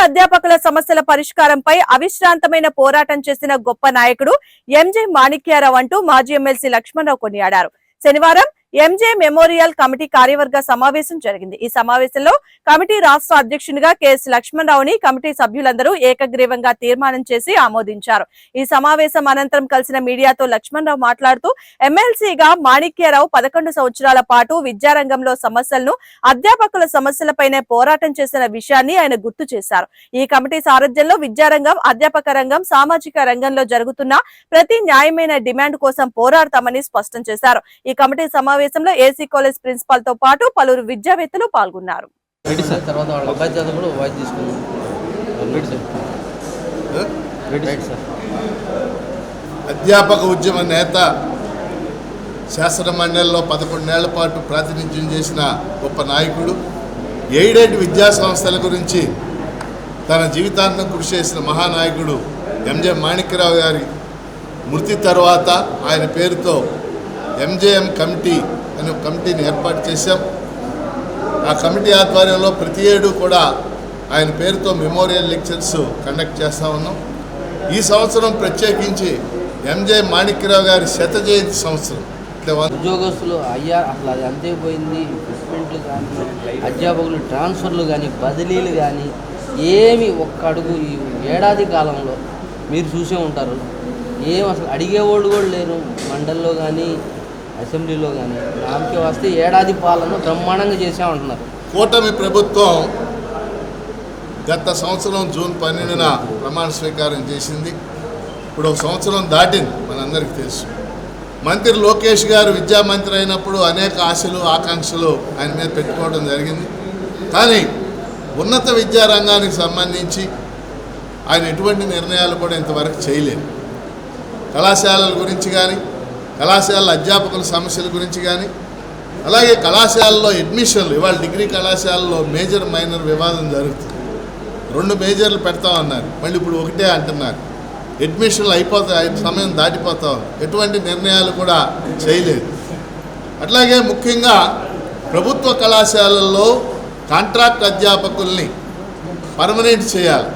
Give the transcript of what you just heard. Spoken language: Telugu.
అధ్యాపకుల సమస్యల పరిష్కారంపై అవిశ్రాంతమైన పోరాటం చేసిన గొప్ప నాయకుడు ఎంజే మాణిక్యారావు అంటూ మాజీ ఎమ్మెల్సీ లక్ష్మణరావు కొనియాడారు. శనివారం ఎంజే మెమోరియల్ కమిటీ కార్యవర్గ సమావేశం జరిగింది. ఈ సమావేశంలో కమిటీ రాష్ట్ర అధ్యక్షునిగా కెఎస్ లక్ష్మణరావుని కమిటీ సభ్యులందరూ ఏకగ్రీవంగా తీర్మానం చేసి ఆమోదించారు. ఈ సమావేశం అనంతరం కలిసిన మీడియాతో లక్ష్మణరావు మాట్లాడుతూ ఎమ్మెల్సీగా మాణిక్యారావు 11 సంవత్సరాల పాటు విద్యారంగంలో సమస్యలను, అధ్యాపకుల సమస్యలపైనే పోరాటం చేసిన విషయాన్ని ఆయన గుర్తు చేశారు. ఈ కమిటీ సారథ్యంలో విద్యారంగం, అధ్యాపక రంగం, సామాజిక రంగంలో జరుగుతున్న ప్రతి న్యాయమైన డిమాండ్ కోసం పోరాడతామని స్పష్టం చేశారు. ఈ కమిటీ సమావేశంలో ఏసీ కాలేజ్ ప్రిన్సిపాల్ తో పాటు పలువురు విద్యావేత్తలు పాల్గొన్నారు. అధ్యాపక ఉద్యమ నేత, శాసన మండలిలో 11 ఏళ్ల పాటు ప్రాతినిధ్యం చేసిన గొప్ప నాయకుడు, ఎయిడెడ్ విద్యా సంస్థల గురించి తన జీవితాంతం కృషి చేసిన మహానాయకుడు ఎంజే మాణిక్యరావు గారి మృతి తర్వాత ఆయన పేరుతో ఎంజేఎం కమిటీ అనే కమిటీని ఏర్పాటు చేశాం. ఆ కమిటీ ఆధ్వర్యంలో ప్రతి ఏడు కూడా ఆయన పేరుతో మెమోరియల్ లెక్చర్స్ కండక్ట్ చేస్తూ ఉన్నాం. ఈ సంవత్సరం ప్రత్యేకించి ఎంజే మాణిక్యరావు గారి 100వ జయంతి సంవత్సరం. ఉద్యోగస్తులు అయ్యా అసలు అది అంతేపోయింది. రిక్రూట్మెంట్లు కానీ, అధ్యాపకులు ట్రాన్స్ఫర్లు కానీ, బదిలీలు కానీ ఏమి ఒక్క అడుగు ఈ ఏడాది కాలంలో మీరు చూసే ఉంటారు. ఏం అసలు అడిగేవాళ్ళు కూడా లేరు. మండలిలో కానీ, అసెంబ్లీలో కానీ నామకే వస్తే ఏడాది పాలన బ్రహ్మాండంగా చేసామంటున్నారు. కూటమి ప్రభుత్వం గత సంవత్సరం జూన్ 12న ప్రమాణ స్వీకారం చేసింది. ఇప్పుడు 1 సంవత్సరం దాటింది, మనందరికీ తెలుసు. మంత్రి లోకేష్ గారు విద్యామంత్రి అయినప్పుడు అనేక ఆశలు, ఆకాంక్షలు ఆయన మీద పెట్టుకోవడం జరిగింది. కానీ ఉన్నత విద్యారంగానికి సంబంధించి ఆయన ఎటువంటి నిర్ణయాలు కూడా ఇంతవరకు చేయలేదు. కళాశాలల గురించి కానీ, కళాశాలల అధ్యాపకుల సమస్యల గురించి కానీ, అలాగే కళాశాలలో అడ్మిషన్లు, ఇవాళ డిగ్రీ కళాశాలలో మేజర్ మైనర్ వివాదం జరుగుతుంది. 2 మేజర్లు పెడతామన్నారు, మళ్ళీ ఇప్పుడు 1 అంటున్నారు. అడ్మిషన్లు అయిపోతాయి, సమయం దాటిపోతా ఉంది. ఎటువంటి నిర్ణయాలు కూడా చేయలేదు. అట్లాగే ముఖ్యంగా ప్రభుత్వ కళాశాలల్లో కాంట్రాక్ట్ అధ్యాపకుల్ని పర్మనెంట్ చేయాలి.